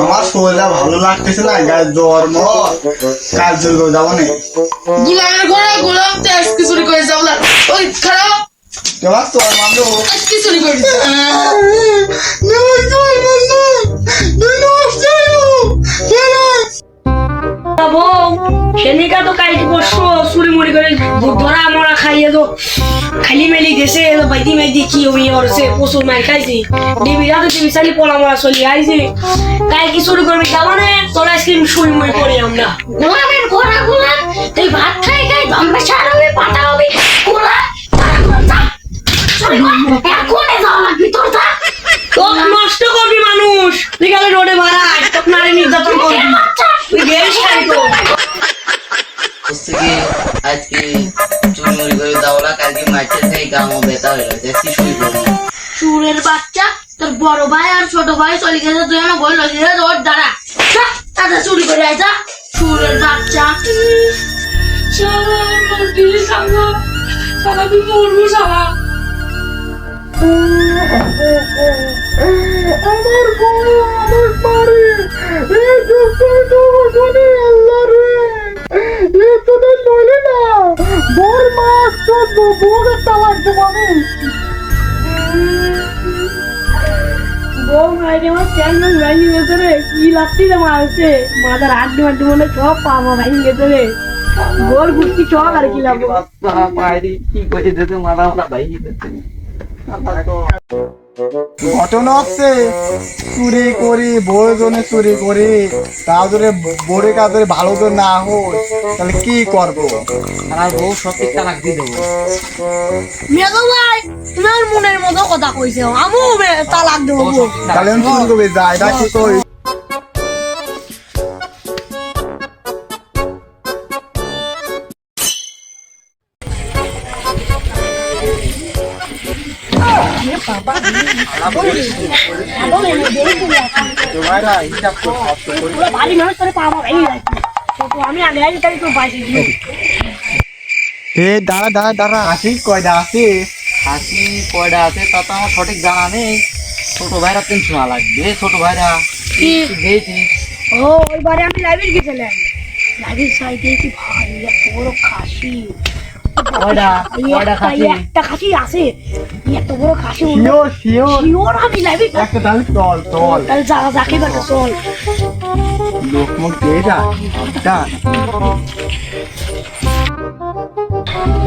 আমার শরীরটা ভালো লাগতেছে না, গায়ে জ্বর মর, কাজ জন্য যাবো না। গুলামের ঘরে গোলাম তো আজকে চুরি করে যাবো না। ওই খারাপ কেমন তোর মামলো আজকে চুরি করে সেদিকা তো কালকে পরশু চুরি মুড়ি করে ধরা মরা খাইয়ে তো খালি মেলি গেছে বাইদি মেদি কি হবি করছে প্রচুর মার খাইছি ডিবিরা তো ডিবি চালি পলা মরা চলি আইছে কালকে চুরি করবি যাবো না তোর আইসক্রিম চুরি মুড়ি করি আমরা গোলামের ঘোড়া গোলাম তুই ভাত খাই খাই দমবে সার হবে পাতা হবে গোলা এখনই যাওয়া লাগবি তোর যা তোকে নষ্ট করবি মানুষ তুই গেলে রোডে বাড়াই তোকে নারী নির্যাতন করবি তুই গেছিস খাই তো আজকে চুরি মুড়ি করে দাওলা কালকে মাছের খাই গামও ব্যথা হয়ে গেছে কি শুই করবো চুরের বাচ্চা তোর বড় ভাই আর ছোট ভাই চলে গেছে তুই আমার বই লাগিয়ে রোড দাঁড়া তাদের চুরি করে আইসা চুরের বাচ্চা সারা তুই মরবো সারা আমার বউ আমার মারে এই দুঃখটা শুনে আল্লাহ রে এ তো নইলে না বড় মাছ তো বউকে তালাক দেব আমি। বউ মাইরে আমার প্যান ভাঙি গেছে রে কি লাগছি রে মারছে মাথার হাড্ডি মাড্ডি মনে সব পা মা ভাঙি গেছে রে গোর গুষ্টি সব আর কি লাগবো মায়েরি কি করে যেতে মারা মারা ভাই গেছে ঘটনা হচ্ছে চুরি করি বউজনে চুরি করি তাও যদি বড়ে কাজে ভালো তো না হয় তাহলে কি করবো? আমার বউ সব ঠিক তালাক দিয়ে দেবো মেঘো ভাই তোমার মনের মতো কথা কইছে আমিও তালাক দেবো তাহলে আমি চুরি করবে যাই না কি করি? দাঁড়া দাঁড়া দাঁড়া আসি কয়টা আছে হাসি কয়টা আছে তা তো আমার সঠিক জানা নেই ছোট ভাইরা 300 টাকা লাগবে ছোট ভাইরা কি? দিয়েছি ও ওইবারে আমি লাইব্রেরি গেছিলাম লাইব্রেরি সাইডে কি ভাই এত বড় খাসি একটা খাসি আছে এত বড় খাসি শিওর শিওর শিওর আমি লাইব্রেরি একটা তাহলে চল চল তাহলে যাকে বাটা চল লোক মুখ দিয়ে যা যা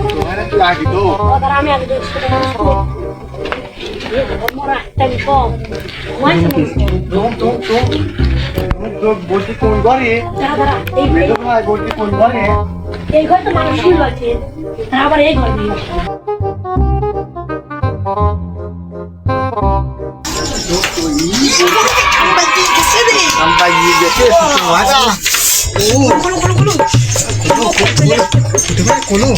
তোমার লাগি তো ওদের আমি আগে মরা একটা সব বলছি কোন ঘরে দাঁড়া বলছি কোন ঘরে এই ঘর তো মানুষ শুয়ে আছে আবার এই ঘর নিয়ে আমরা গিয়ে গেছে মারা কোলো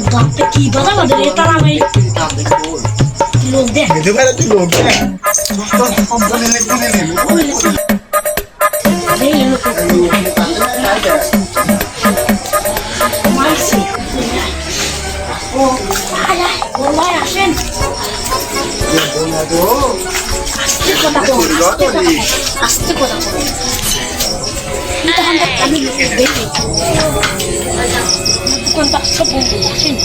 বাপটা কি বাধা বাধা রে তারা আমি লোক দেখ যেতে পারে তুই লোক মারছি ও ভাই আসেন আস্তে কথা বল আস্তে কথা বল আমি দেখি কোনটা সব বলতে আসেন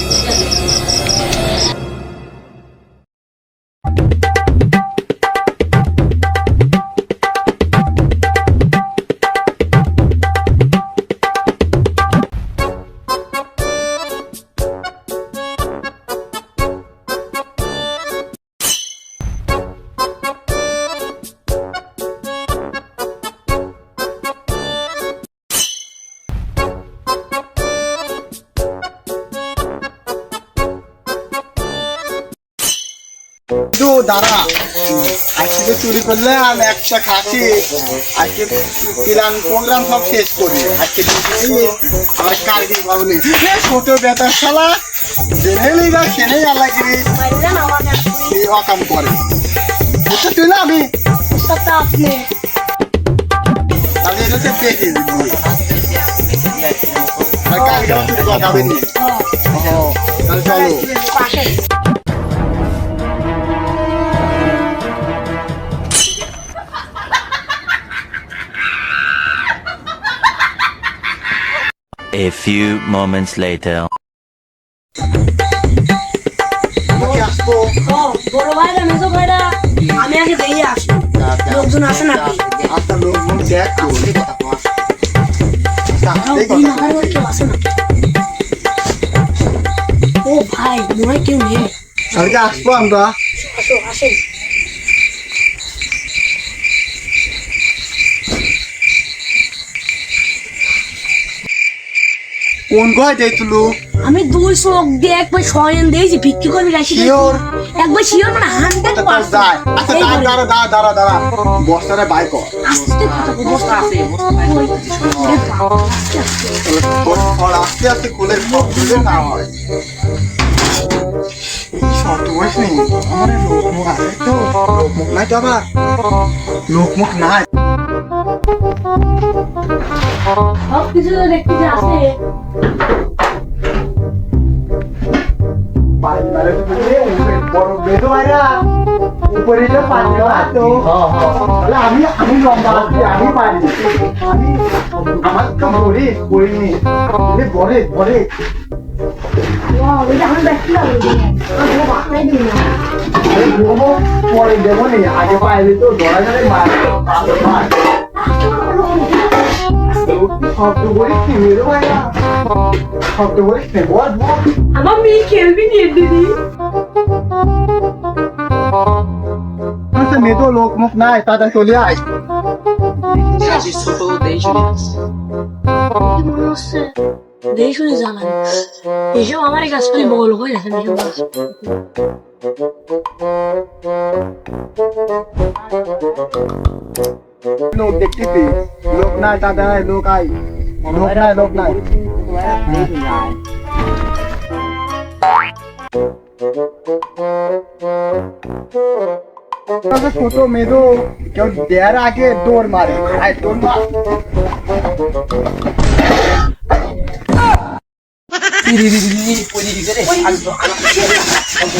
দাঁড়া আজকে চুরি করলে আমি একটা খাসি আজকে প্ল্যান প্রোগ্রাম সব শেষ করি আজকে আমার কালকে ভাবনি ছোট বেতার শালা জেনেই যা সেনেই আল্লাহগিরি সেই অকাম করে বুঝতে তুই না আমি আপনি তাহলে এটা হচ্ছে পেটে দিবি আর কালকে কথা হবে নি তাহলে চলো। পাশে A few moments later. আমাকে আসবো। ও বড় ভাইরা মেজো ভাইরা আমি আগে দেখে আসি লোকজন আছে নাকি আচ্ছা লোক মুখ দেখ তো। আচ্ছা, এই দুই কথা। নাম্বার কেউ আছে না ও ভাই মনে হয় কেউ নেই কালকে আসবো আমরা। আসো আসেন কোন ঘরে যাইতুলু? আমি 200 দিয়ে একবার শয়ন দিয়েছি ভিক্ষি করবি রাশি Sure? একবার শিওর মানে 100% যায়। আচ্ছা দাঁড়া। বস্তাটা বাই কর। আস্তে কথা বল, বস্তা আছে, বস্তা নাই। ওরে বাবা, আস্তে আস্তে। আস্তে আস্তে খুলে সব খুলে না হয়। শর্ত বয়স নেই আমার লোকমুখ আছে তো। লোকমুখ নাই তো আবার। লোকমুখ নাই। সব কিছু তো দেখতে যে আছে বড় বেদো ভাইরা উপরে তো পানি তো আমি লম্বা আছি আমি পারি আমি আমার তো বড়ি করিনি বড়ে ওয়াও এটা আমি দেখতে লাগলো আমি বানাই দিই না পরে দেবো নি আগে পাইলে তো ধরা যাবে শব্দ বলিস নি বেদো ভাইরা শব্দ বলিস নি বল আমার মেয়ে খেলবি নিয়ে দিদি মেয়েতো লোকমুখ নাই তাদের চলে আয় ছোট দেই শুনে আসছে। কি মনে হচ্ছে দেই শুনে জানান এসব আমার কাছে খালি বল হয়ে যাচ্ছে এসব কাজ। লোক দেখতেছি লোক নাই তাদের লোক আই লোক নাই ছোট মেয়েদো কেউ দেয়ার আগে দৌড় মারে আয় দৌড় মার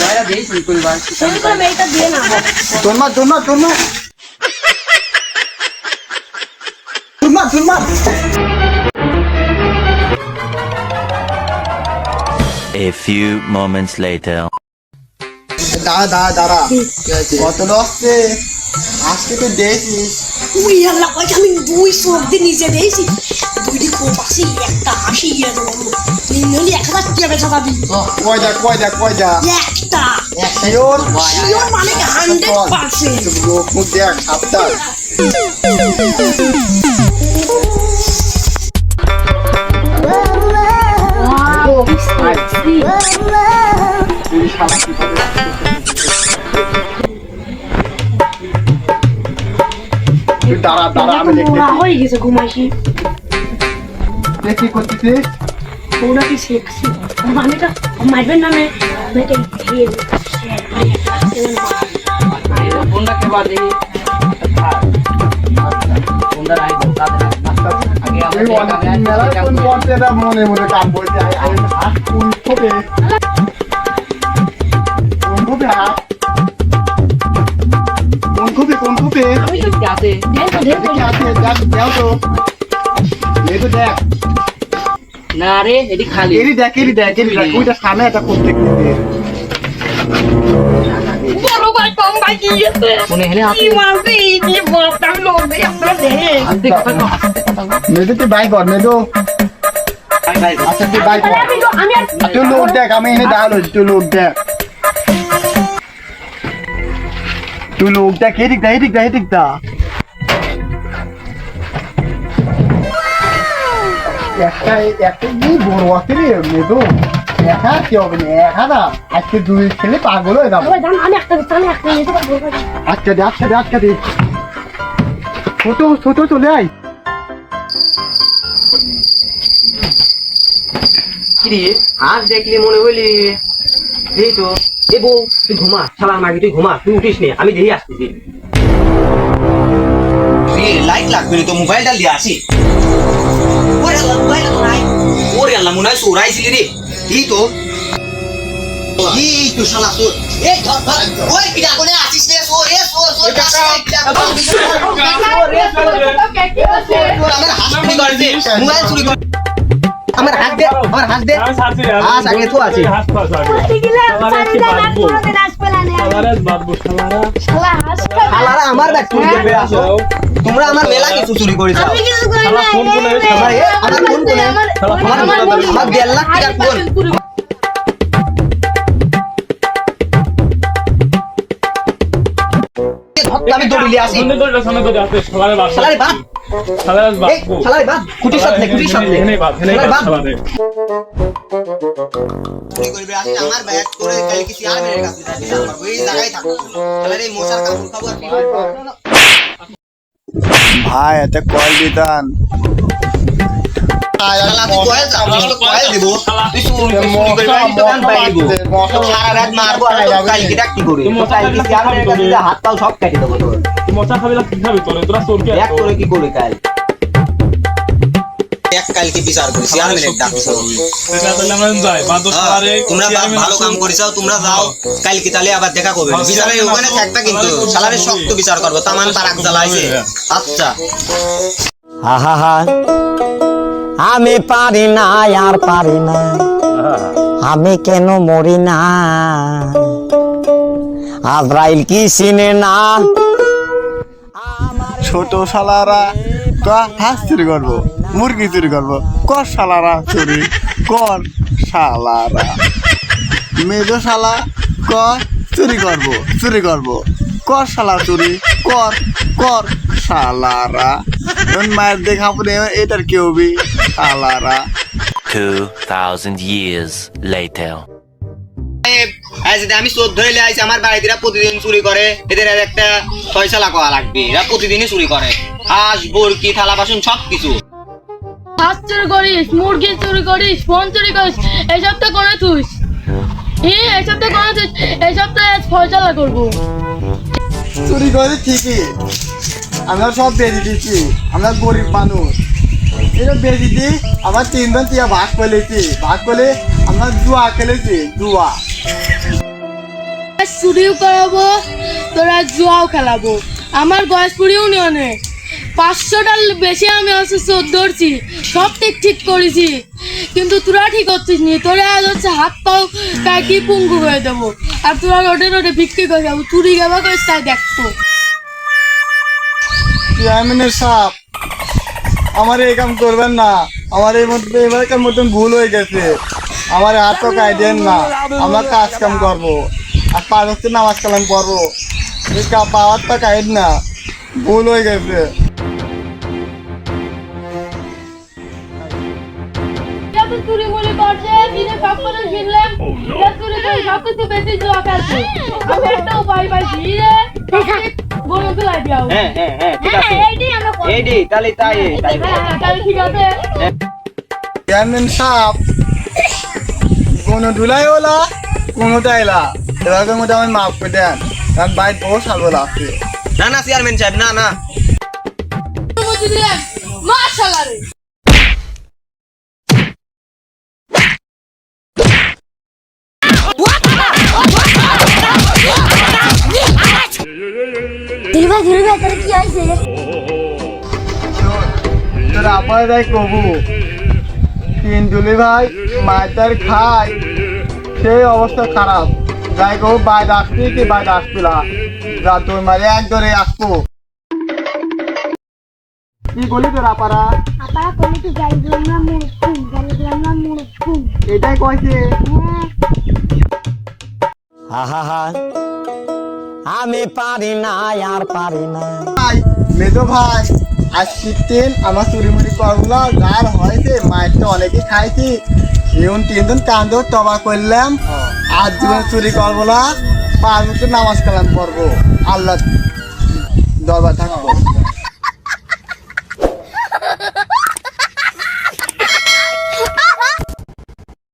ভাইরা দেই শুরু করবার তুমি করে মেয়েটা দিয়ে না দৌড় মার A few moments later. দাঁড়া কত লসছে আজকে তো দেখছিস তুই আল্লাহ কই আমি 200 দিয়ে নিচে দিয়েছি দুইটি কোপ আছে একটা হাসি গিয়ে দেবো নিলে 1000 টাকা বেচা পাবি কয় যা একটা শিওর শিওর মানে 100% লোক মুখ দেখ সাবধান দাঁড়া আমি হয়ে গেছে ঘুমাইছি দেখি করতেছিস ওরা কি শেখছি মানেটা মারবেন না মেয়েটা খেয়ে ফোনটাকে বাদে ফোনটা রাই তাদের আগে এই অনেক মেলা কোন পড়তেটা মনে কাম করতে হাত কোন হবে হাত কোন হবে আমি তো আছে দেখো দেখি আছে দেখ তো এই তো দেখ না রে এটি খালি এরি দেখ ওইটা সামনে একটা করতে কিনতে বড় ভাই কম ভাই কি আছে মনে হলে কি মারবি কি বলতাম লোক আপনারা দেখে আস্তে কথা মেদো তুই বাই কর মেদো ভাই আচ্ছা তুই বাই কর আমি আর তুই লোক দেখ আমি এনে দাঁড়ালো তুই লোক দেখ এদিক দা একটা বড় আছে রে মেদো একা কি হবে না একা না আজকে দুই ছেলে পাগল হয়ে যাবে আমি একটা নিতে পারবো আজকে দে ছোট চলে আয় কিরে আজ দেখলি মনে হইলি এই তো এ বউ তুই ঘুমা শালার মাগি তুই ঘুমা তুই উঠিস নে আমি দেখি আসতেছি লাইট লাগবে তো মোবাইলটা লিয়ে আসি ওরে আল্লাহ মোবাইল তো নাই ওরে আল্লাহ মনে হয় চোরাইছিলি রে এই তো কি তো শালা তোর এই ধর ধর ওই পিটা কোনে আসিস রে সো রে সো সো আমার হাত চুরি করছে মোবাইল চুরি করে আমার হাত দে আজ আগে তো আছে শালারা আমার ব্যাগ চুরি করবে আসো তোমরা আমার মেলা কিছু চুরি করেছো আমি কিছু করি না আমার ফোন কোনে আমার 1.5 লাখ টাকার ফোন আমি দৌড়িয়ে আসি শালারে বাদ এই শালারে বাদ কুটির সাথে শালারে বাদ চুরি করবে আসি আমার ব্যাগ করে কাল কিছু আর মেরে কাছে যাবি আমার ওই জায়গায় থাকো শালারে মশার কাপড় খাবো আর কি ভাই এতে কল দিতান শালা তুই কয়েল যাও আমি কয়েল দিব তুই চুরি করবে আসি তো কান পাই দিব সারা রাত মারবো আর কাল কি ডাক কি করে কাল কি আর মেরে কাছে হাত পাও সব কেটে দেবো তোর মশা খাবি না কি খাবি তোরা চোর কে এক করে কি করে কাল এক কাল কি বিচার করি আর মেরে ডাকছো তোমরা ভালো কাম করিছো তোমরা যাও কাল কি তাহলে আবার দেখা করবে বিচারে ওখানে থাকবা কিন্তু শালারে শক্ত বিচার করব তামান তারাক জ্বালাইছে আচ্ছা আহা আমি পারি না আর পারি না আমি কেন মরি না আজরাইল কি চিনে না ছোট শালারা কা হাঁস চুরি করবো মুরগি চুরি করবো কর শালারা চুরি কর শালারা মেজো শালা কর চুরি করবো কর শালা চুরি কর শালারা মায়ের দেখা পরে এটার কি হবি শালারা 2,000 years later. আজ আমি চোর ধরে আইছি আমার বাড়িতে প্রতিদিন চুরি করে এদের একটা ফয়সালা করা লাগবে এরা প্রতিদিনই চুরি করে হাঁস বরকি থালা বাসন সব কিছু হাঁস চুরি করিস মুরগি চুরি করিস ফোন চুরি করিস এইসব তো করে তুই এইসব তো করে তুই এইসব তো ফয়সালা করবো চুরি করে ঠিকই আমরা সব বেঁধে দিচ্ছি আমরা গরিব মানুষ এটা বেঁধে দিই আমার 3 জন টিয়া ভাগ করে আমরা জুয়া খেলেছি জুয়া চুরিও করাবো তোরা জুয়াও খেলাবো আমার গয়েশপুর ইউনিয়নে 500টার বেশি আমি হচ্ছে চোর ধরছি সব ঠিক করেছি কিন্তু তোরা ঠিক হচ্ছিস নি তোরা আজ হচ্ছে হাত পাও কাটি পুঙ্গু হয়ে দেবো আর তোরা রোডে বিক্রি করে যাবো চুরি গাবা করিস তাই দেখবো চেয়ারম্যানের সাপ আমার এই কাম করবেন না আমার এই মধ্যে এবারকার মতন ভুল হয়ে গেছে আমার হাত তো কাই দেন না আমরা কাজ কাম করবো আর 5 ওয়াক্ত নামাজ কালাম পড়বো এই পাওয়ার তো কাইদ না ভুল হয়ে গেছে চুরি মুড়ি করছে দিনে সব করে ফিরলাম চুরি করে সব কিছু বেশি জোয়া ফেলছে আমি একটা উপায় পাইছি রে গরু তুলাই দিও হ্যাঁ ঠিক আছে এইটাই আমরা এইডি তাহলে তাই তাহলে ঠিক আছে চেয়ারম্যান সাপ কোনো ধুলাই ওলা কোনো তাইলা এবারের মধ্যে আমার মাফ করে দেন কারণ বাইর বহু সাগর আছে না চেয়ারম্যান সাহেব না মাশাআল্লাহ রে তোর আপার যাই কবু 3 জুলি ভাই মাইটার খাই সেই অবস্থা খারাপ যাই কবু বাইরে আসবি কি বাইরে আসবি না যা তোর মারে এক ধরে আসবো কি বলি তোর আপারা এটাই কয়েছে আহা আমি পারি না আর পারি না ভাই মেজো ভাই আজ 15 আমার চুরিমুড়ি করগুলো যার হয়েছে মায়ের তো অনেকেই খাইছি এখন 3 জন কান্দো তবা করলাম আজ জীবনে চুরি করবো না 5 ওয়াক্ত নামাজ কালাম পড়বো আল্লাহ দরবার থাকবো